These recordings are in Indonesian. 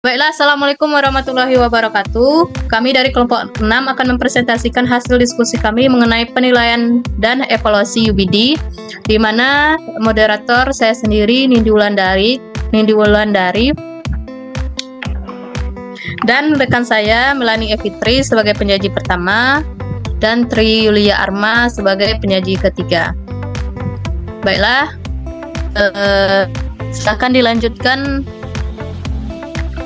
Baiklah, Assalamualaikum warahmatullahi wabarakatuh. Kami dari kelompok 6 akan mempresentasikan hasil diskusi kami mengenai penilaian dan evaluasi UBD, di mana moderator saya sendiri, Nindi Wulandari, dan rekan saya, Melani Evitri sebagai penyaji pertama, dan Tri Yulia Arma sebagai penyaji ketiga. Baiklah, silakan dilanjutkan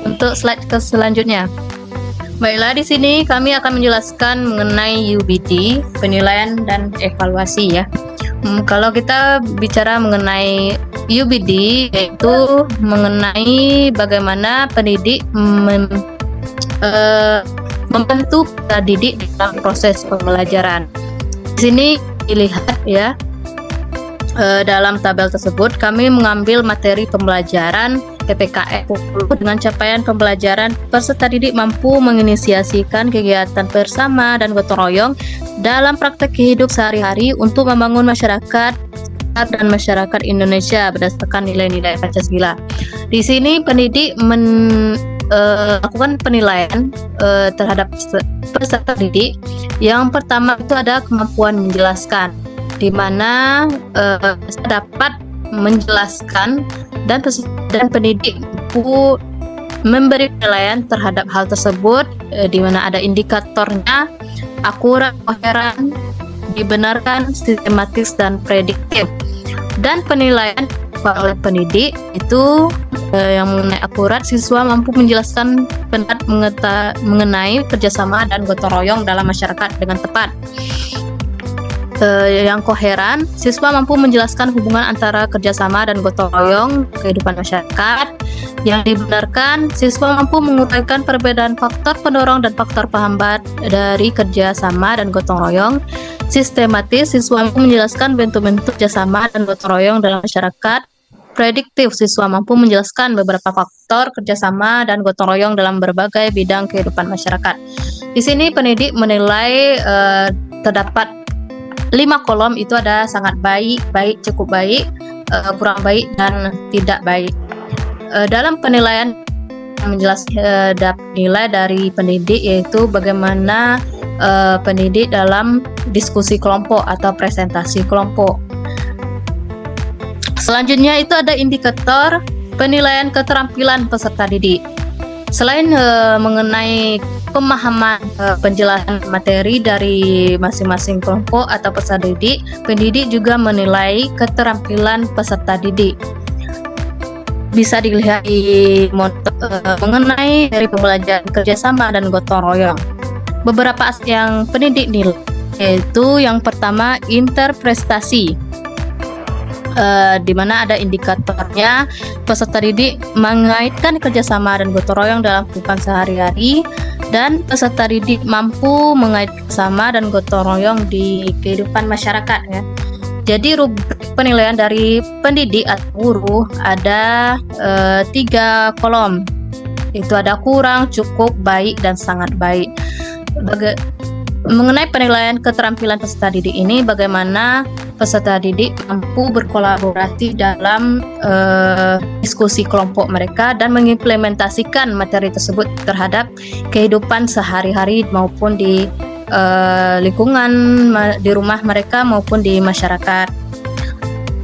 untuk slide ke selanjutnya. Baiklah, di sini kami akan menjelaskan mengenai UBD, penilaian dan evaluasi ya. Kalau kita bicara mengenai UBD, yaitu mengenai bagaimana pendidik membantu peserta didik dalam proses pembelajaran. Di sini dilihat ya, dalam tabel tersebut kami mengambil materi pembelajaran PPKN dengan capaian pembelajaran peserta didik mampu menginisiasikan kegiatan bersama dan gotong royong dalam praktek hidup sehari-hari untuk membangun masyarakat dan masyarakat Indonesia berdasarkan nilai-nilai Pancasila. Di sini pendidik melakukan penilaian terhadap peserta didik. Yang pertama itu ada kemampuan menjelaskan, di mana dapat menjelaskan dan pendidik mampu memberi penilaian terhadap hal tersebut, di mana ada indikatornya akurat, koheren, dibenarkan, sistematis, dan prediktif. Dan penilaian oleh pendidik itu yang mengenai akurat, siswa mampu menjelaskan mengenai kerjasama dan gotong royong dalam masyarakat dengan tepat. Yang koheren, siswa mampu menjelaskan hubungan antara kerjasama dan gotong royong kehidupan masyarakat. Yang dibenarkan, siswa mampu menguraikan perbedaan faktor pendorong dan faktor penghambat dari kerjasama dan gotong royong. Sistematis, siswa mampu menjelaskan bentuk-bentuk kerjasama dan gotong royong dalam masyarakat. Prediktif, siswa mampu menjelaskan beberapa faktor kerjasama dan gotong royong dalam berbagai bidang kehidupan masyarakat. Di sini pendidik menilai terdapat 5 kolom, itu ada sangat baik, baik, cukup baik, kurang baik, dan tidak baik. Dalam penilaian menjelaskan nilai dari pendidik, yaitu bagaimana pendidik dalam diskusi kelompok atau presentasi kelompok. Selanjutnya itu ada indikator penilaian keterampilan peserta didik. Selain mengenai pemahaman penjelasan materi dari masing-masing kelompok atau peserta didik, pendidik juga menilai keterampilan peserta didik. Bisa dilihat di mengenai dari pembelajaran kerjasama dan gotong royong. Beberapa aspek yang pendidik nilai, yaitu yang pertama interprestasi, di mana ada indikatornya peserta didik mengaitkan kerjasama dan gotong royong dalam kehidupan sehari-hari, dan peserta didik mampu mengaitkan kerjasama dan gotong royong di kehidupan masyarakat ya. Jadi rubrik penilaian dari pendidik atau guru ada 3 kolom, itu ada kurang, cukup, baik, dan sangat baik. Mengenai penilaian keterampilan peserta didik ini, bagaimana peserta didik mampu berkolaborasi dalam diskusi kelompok mereka dan mengimplementasikan materi tersebut terhadap kehidupan sehari-hari maupun di lingkungan di rumah mereka maupun di masyarakat.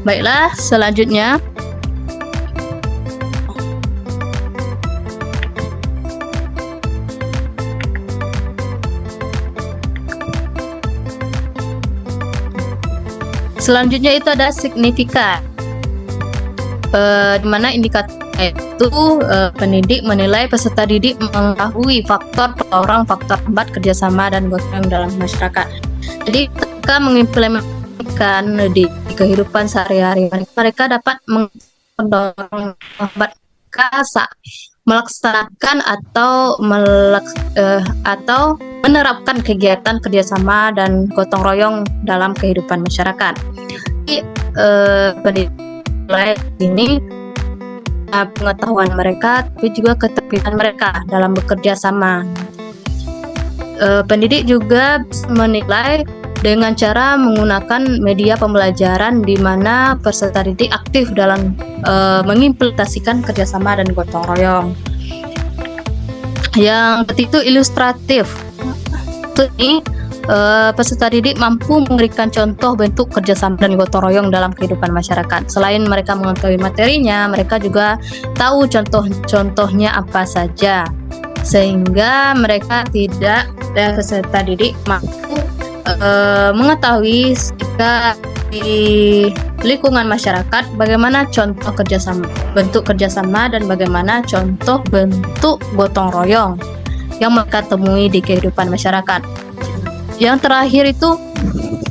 Baiklah, selanjutnya itu ada signifikan, di mana indikator itu pendidik menilai peserta didik mengetahui faktor pendorong, faktor penghambat kerjasama dan gotong royong dalam masyarakat. Jadi ketika mengimplementasikan di kehidupan sehari-hari, mereka dapat mendorong penghambat melaksanakan atau menerapkan kegiatan kerjasama dan gotong royong dalam kehidupan masyarakat. Jadi pendidik ini pengetahuan mereka, tapi juga keterampilan mereka dalam bekerja sama. Pendidik juga menilai dengan cara menggunakan media pembelajaran di mana peserta didik aktif dalam mengimplementasikan kerjasama dan gotong royong. Yang ketiga itu ilustratif. Ini peserta didik mampu memberikan contoh bentuk kerjasama dan gotong royong dalam kehidupan masyarakat. Selain mereka mengetahui materinya, mereka juga tahu contoh-contohnya apa saja, sehingga mereka peserta didik mampu mengetahui jika di lingkungan masyarakat bagaimana contoh kerjasama, bentuk kerjasama, dan bagaimana contoh bentuk gotong royong yang mereka temui di kehidupan masyarakat. Yang terakhir itu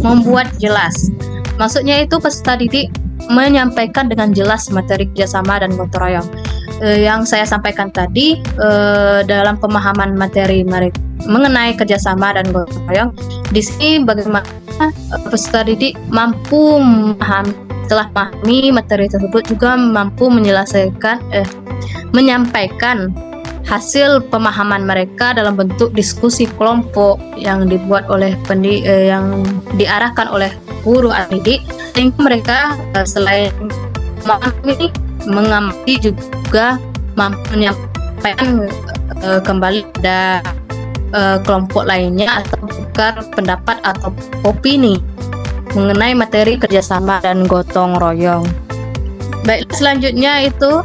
membuat jelas. Maksudnya itu peserta didik menyampaikan dengan jelas materi kerjasama dan gotong royong. Yang saya sampaikan tadi dalam pemahaman materi mereka mengenai kerjasama dan gotong royong. Di sini bagaimana peserta didik mampu setelah memahami materi tersebut juga mampu menyampaikan hasil pemahaman mereka dalam bentuk diskusi kelompok yang dibuat oleh yang diarahkan oleh guru didik, sehingga mereka selain memahami, mengamati juga mampu menyampaikan kembali pada kelompok lainnya atau tukar pendapat atau opini mengenai materi kerjasama dan gotong royong. Baik, selanjutnya itu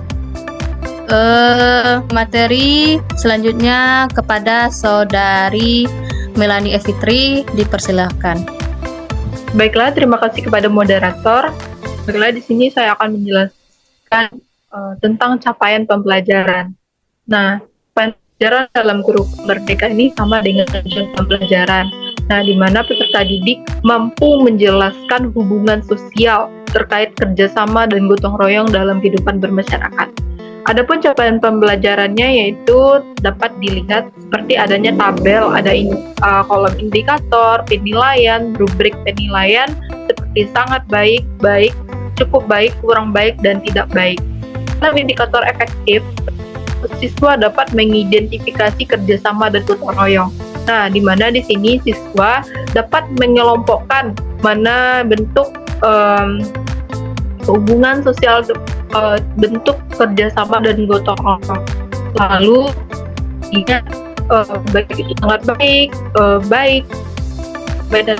materi selanjutnya kepada Saudari Melanie Evitri, dipersilakan. Baiklah, terima kasih kepada moderator. Baiklah, di sini saya akan menjelaskan tentang capaian pembelajaran. Nah, pembelajaran dalam kurikulum Merdeka ini sama dengan tujuan pembelajaran. Nah, di mana peserta didik mampu menjelaskan hubungan sosial terkait kerjasama dan gotong royong dalam kehidupan bermasyarakat. Adapun capaian pembelajarannya yaitu dapat dilihat seperti adanya tabel, ada kolom indikator, penilaian, rubrik penilaian seperti sangat baik, baik, cukup baik, kurang baik, dan tidak baik. Dalam indikator efektif, siswa dapat mengidentifikasi kerjasama dan gotong royong. Nah, di mana di sini siswa dapat mengelompokkan mana bentuk hubungan sosial, bentuk kerjasama dan gotong royong. Lalu dia baik itu sangat baik, baik, dan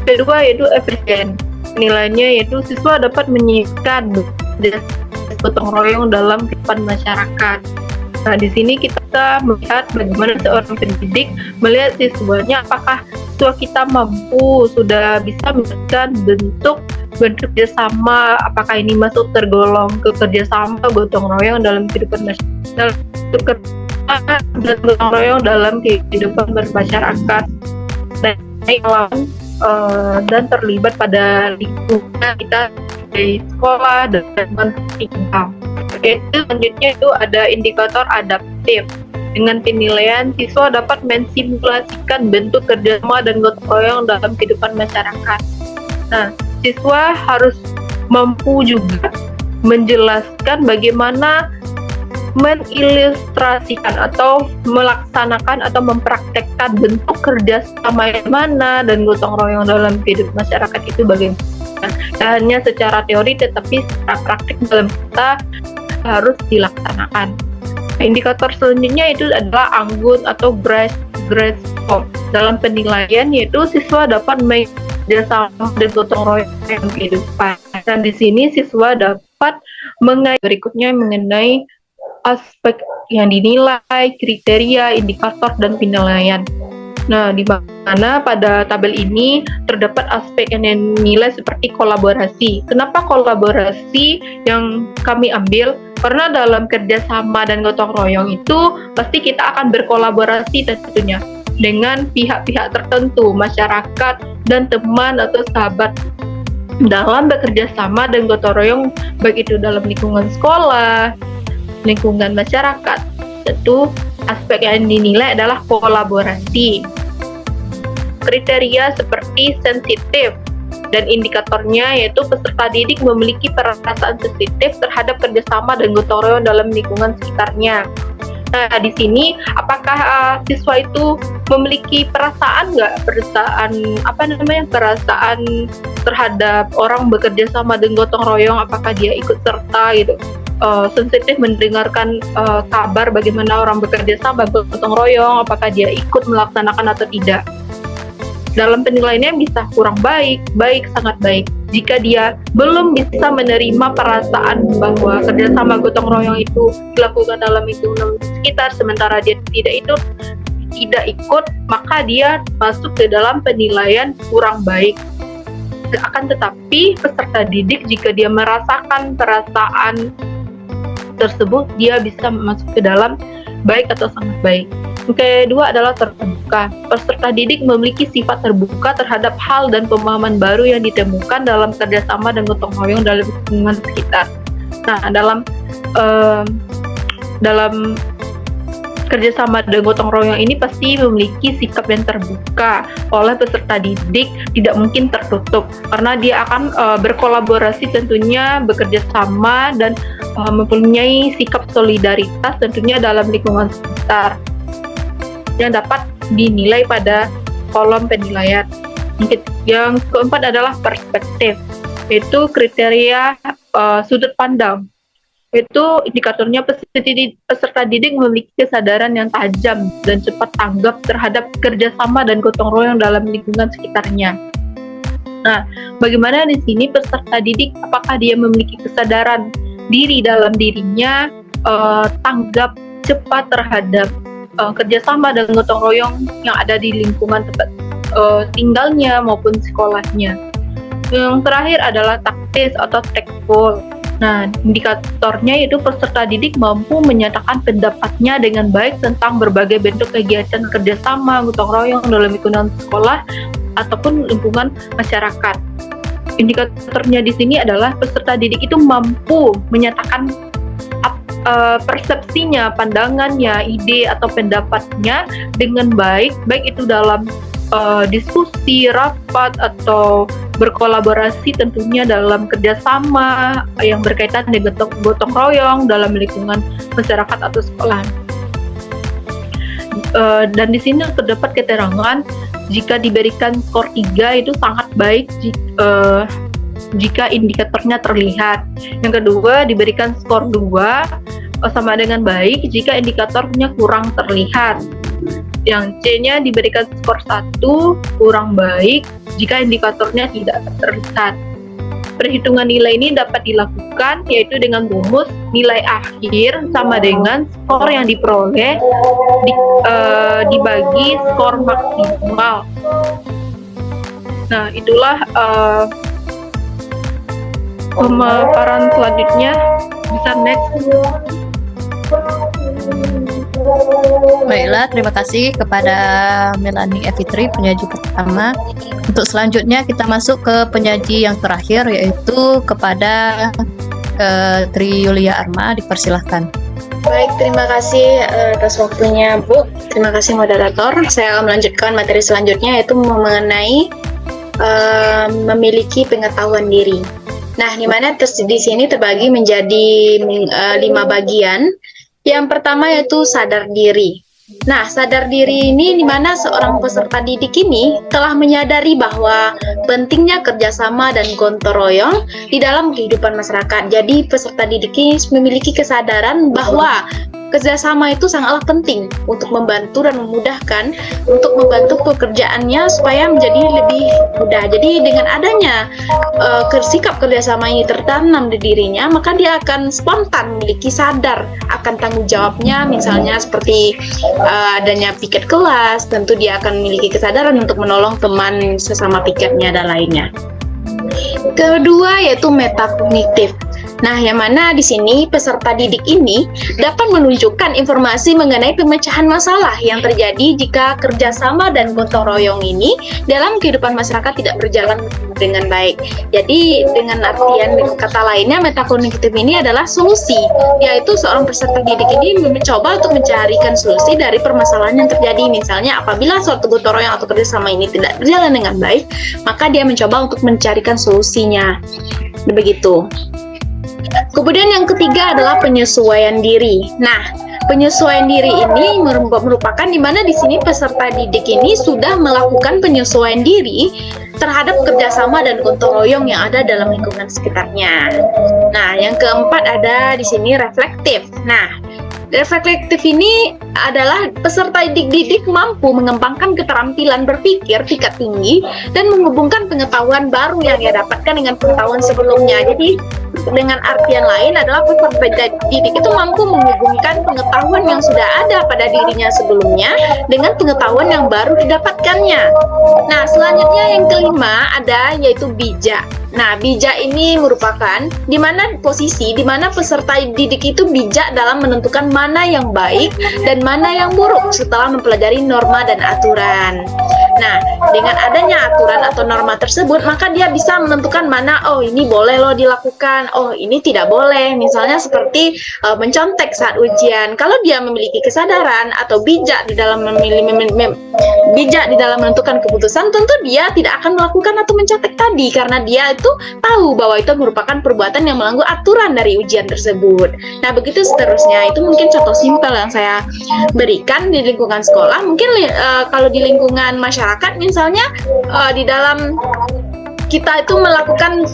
kedua yaitu efisien. Nilainya yaitu siswa dapat menyisipkan gotong royong dalam kehidupan masyarakat. Nah, di sini kita melihat bagaimana seorang pendidik melihat siswanya, apakah siswa kita mampu, sudah bisa memberikan bentuk kerjasama, apakah ini masuk tergolong ke kerjasama gotong royong dalam kehidupan masyarakat, dan gotong royong dalam kehidupan bermasyarakat, dan terlibat pada lingkungan kita di sekolah dan kita. Selanjutnya itu ada indikator adaptif. Dengan penilaian, siswa dapat mensimulasikan bentuk kerjasama dan gotong royong dalam kehidupan masyarakat. Nah, siswa harus mampu juga menjelaskan bagaimana mengilustrasikan atau melaksanakan atau mempraktekkan bentuk kerjasama yang mana dan gotong royong dalam kehidupan masyarakat itu bagaimana. Tidak hanya secara teori, tetapi secara praktik dalam kita harus dilaksanakan. Indikator selanjutnya itu adalah anggun atau grade score. Dalam penilaian yaitu siswa dapat kerjasama dan gotong royong dalam kehidupan. Dan di sini siswa dapat berikutnya mengenai aspek yang dinilai, kriteria, indikator, dan penilaian. Nah, di mana pada tabel ini terdapat aspek yang dinilai seperti kolaborasi. Kenapa kolaborasi yang kami ambil? Karena dalam kerjasama dan gotong royong itu pasti kita akan berkolaborasi tentunya dengan pihak-pihak tertentu, masyarakat dan teman atau sahabat dalam bekerja sama dan gotong royong, baik itu dalam lingkungan sekolah, lingkungan masyarakat. Tentu aspek yang dinilai adalah kolaborasi. Kriteria seperti sensitif dan indikatornya yaitu peserta didik memiliki perasaan sensitif terhadap kerjasama dan gotong royong dalam lingkungan sekitarnya. Nah, di sini apakah siswa itu memiliki perasaan perasaan terhadap orang bekerja sama dan gotong royong, apakah dia ikut serta gitu. sensitif mendengarkan kabar bagaimana orang bekerja sama, gotong royong, apakah dia ikut melaksanakan atau tidak. Dalam penilaiannya bisa kurang baik, baik, sangat baik. Jika dia belum bisa menerima perasaan bahwa kerjasama gotong royong itu dilakukan dalam lingkungan sekitar, sementara dia tidak ikut, maka dia masuk ke dalam penilaian kurang baik. Akan tetapi peserta didik jika dia merasakan perasaan tersebut, dia bisa masuk ke dalam baik atau sangat baik. Yang kedua adalah terbuka. Peserta didik memiliki sifat terbuka terhadap hal dan pemahaman baru yang ditemukan dalam kerjasama dan gotong royong dalam lingkungan sekitar. Nah, dalam kerjasama dan gotong royong ini pasti memiliki sikap yang terbuka oleh peserta didik, tidak mungkin tertutup karena dia akan berkolaborasi tentunya, bekerja sama dan mempunyai sikap solidaritas tentunya dalam lingkungan sekitar yang dapat dinilai pada kolom penilaian. Yang keempat adalah perspektif, yaitu kriteria sudut pandang. Itu indikatornya peserta didik memiliki kesadaran yang tajam dan cepat tanggap terhadap kerjasama dan gotong royong dalam lingkungan sekitarnya. Nah, bagaimana di sini peserta didik, apakah dia memiliki kesadaran diri dalam dirinya, tanggap cepat terhadap kerjasama dan gotong royong yang ada di lingkungan tempat tinggalnya maupun sekolahnya. Yang terakhir adalah taktis atau tactful. Nah, indikatornya yaitu peserta didik mampu menyatakan pendapatnya dengan baik tentang berbagai bentuk kegiatan kerjasama gotong royong dalam lingkungan sekolah ataupun lingkungan masyarakat. Indikatornya di sini adalah peserta didik itu mampu menyatakan persepsinya, pandangannya, ide atau pendapatnya dengan baik, baik itu dalam diskusi, rapat, atau berkolaborasi tentunya dalam kerjasama yang berkaitan dengan gotong royong dalam lingkungan masyarakat atau sekolah. Dan di sini terdapat keterangan jika diberikan skor 3 itu sangat baik jika indikatornya terlihat. Yang kedua, diberikan skor 2 sama dengan baik jika indikatornya kurang terlihat. Yang C-nya diberikan skor 1 kurang baik jika indikatornya tidak terlihat. Perhitungan nilai ini dapat dilakukan yaitu dengan rumus nilai akhir sama dengan skor yang diperoleh dibagi skor maksimal. Nah, itulah pemaparan selanjutnya. Bisa next. Baiklah, terima kasih kepada Melanie Evitri, penyaji pertama. Untuk selanjutnya kita masuk ke penyaji yang terakhir, yaitu kepada Tri Yulia Arma. Dipersilahkan. Baik, terima kasih atas waktunya, Bu. Terima kasih moderator. Saya akan melanjutkan materi selanjutnya, yaitu mengenai memiliki pengetahuan diri. Nah, di mana di sini terbagi menjadi 5 bagian. Yang pertama yaitu sadar diri. Nah, sadar diri ini di mana seorang peserta didik ini telah menyadari bahwa pentingnya kerjasama dan gotong royong di dalam kehidupan masyarakat. Jadi, peserta didik ini memiliki kesadaran bahwa kerjasama itu sangatlah penting untuk membantu dan memudahkan untuk membantu pekerjaannya supaya menjadi lebih mudah. Jadi dengan adanya sikap kerjasama ini tertanam di dirinya, maka dia akan spontan memiliki sadar akan tanggung jawabnya. Misalnya seperti adanya piket kelas, tentu dia akan memiliki kesadaran untuk menolong teman sesama piketnya dan lainnya. Kedua yaitu metakognitif. Nah, yang mana di sini peserta didik ini dapat menunjukkan informasi mengenai pemecahan masalah yang terjadi jika kerjasama dan gotong royong ini dalam kehidupan masyarakat tidak berjalan dengan baik. Jadi, dengan artian kata lainnya, metakognitif ini adalah solusi, yaitu seorang peserta didik ini mencoba untuk mencarikan solusi dari permasalahan yang terjadi. Misalnya, apabila suatu gotong royong atau kerjasama ini tidak berjalan dengan baik, maka dia mencoba untuk mencarikan solusinya. Begitu. Kemudian yang ketiga adalah penyesuaian diri. Nah, penyesuaian diri ini merupakan di mana di sini peserta didik ini sudah melakukan penyesuaian diri terhadap kerjasama dan gotong royong yang ada dalam lingkungan sekitarnya. Nah, yang keempat ada di sini reflektif. Nah, reflektif ini adalah peserta didik mampu mengembangkan keterampilan berpikir tingkat tinggi dan menghubungkan pengetahuan baru yang ia dapatkan dengan pengetahuan sebelumnya. Jadi, dengan artian lain adalah peserta didik itu mampu menghubungkan pengetahuan yang sudah ada pada dirinya sebelumnya dengan pengetahuan yang baru didapatkannya. Nah, selanjutnya yang kelima ada yaitu bijak. Nah, bijak ini merupakan di mana peserta didik itu bijak dalam menentukan mana yang baik dan mana yang buruk setelah mempelajari norma dan aturan. Nah, dengan adanya aturan atau norma tersebut, maka dia bisa menentukan mana, oh ini boleh loh dilakukan, oh ini tidak boleh. Misalnya seperti mencontek saat ujian. Kalau dia memiliki kesadaran atau bijak di dalam menentukan keputusan, tentu dia tidak akan melakukan atau mencontek tadi karena dia itu tahu bahwa itu merupakan perbuatan yang melanggar aturan dari ujian tersebut. Nah, begitu seterusnya. Itu mungkin contoh simpel yang saya berikan di lingkungan sekolah. Mungkin kalau di lingkungan masyarakat misalnya di dalam kita itu melakukan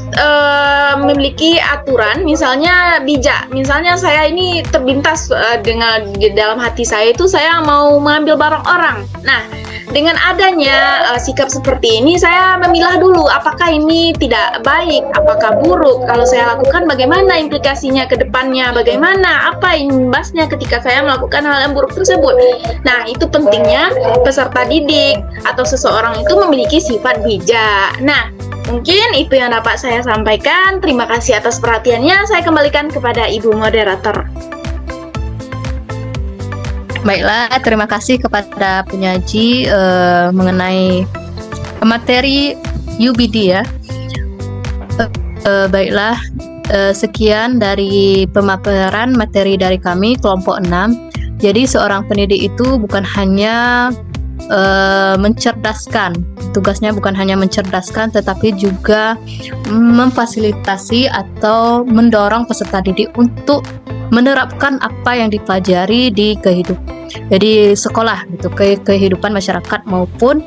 memiliki aturan, misalnya bijak. Misalnya saya ini terlintas dengan di dalam hati saya itu saya mau mengambil barang orang. Nah, dengan adanya sikap seperti ini, saya memilah dulu apakah ini tidak baik, apakah buruk. Kalau saya lakukan, bagaimana implikasinya ke depannya, bagaimana, apa imbasnya ketika saya melakukan hal yang buruk tersebut. Nah, itu pentingnya peserta didik atau seseorang itu memiliki sifat bijak. Nah, mungkin itu yang dapat saya sampaikan. Terima kasih atas perhatiannya. Saya kembalikan kepada Ibu Moderator. Baiklah, terima kasih kepada penyaji mengenai materi UBD ya. Baiklah, sekian dari pemaparan materi dari kami kelompok 6. Jadi seorang pendidik itu bukan hanya mencerdaskan, tugasnya bukan hanya mencerdaskan tetapi juga memfasilitasi atau mendorong peserta didik untuk menerapkan apa yang dipelajari di jadi sekolah gitu, kehidupan masyarakat maupun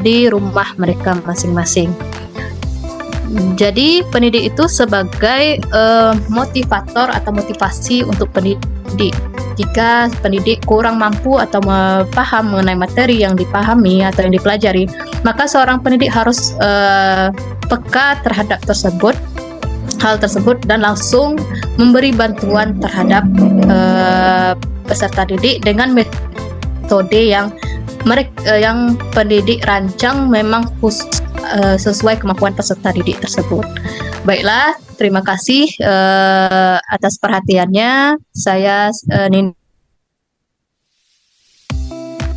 di rumah mereka masing-masing. Jadi pendidik itu sebagai motivator atau motivasi untuk pendidik. Jika pendidik kurang mampu atau paham mengenai materi yang dipahami atau yang dipelajari, maka seorang pendidik harus peka terhadap hal tersebut dan langsung memberi bantuan terhadap peserta didik dengan metode yang pendidik rancang memang khusus sesuai kemampuan peserta didik tersebut. Baiklah, terima kasih atas perhatiannya. Saya Nini.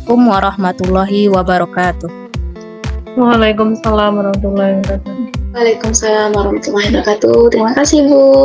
Assalamualaikum warahmatullahi wabarakatuh. Waalaikumsalam warahmatullahi wabarakatuh. Waalaikumsalam warahmatullahi wabarakatuh. Terima kasih, Bu.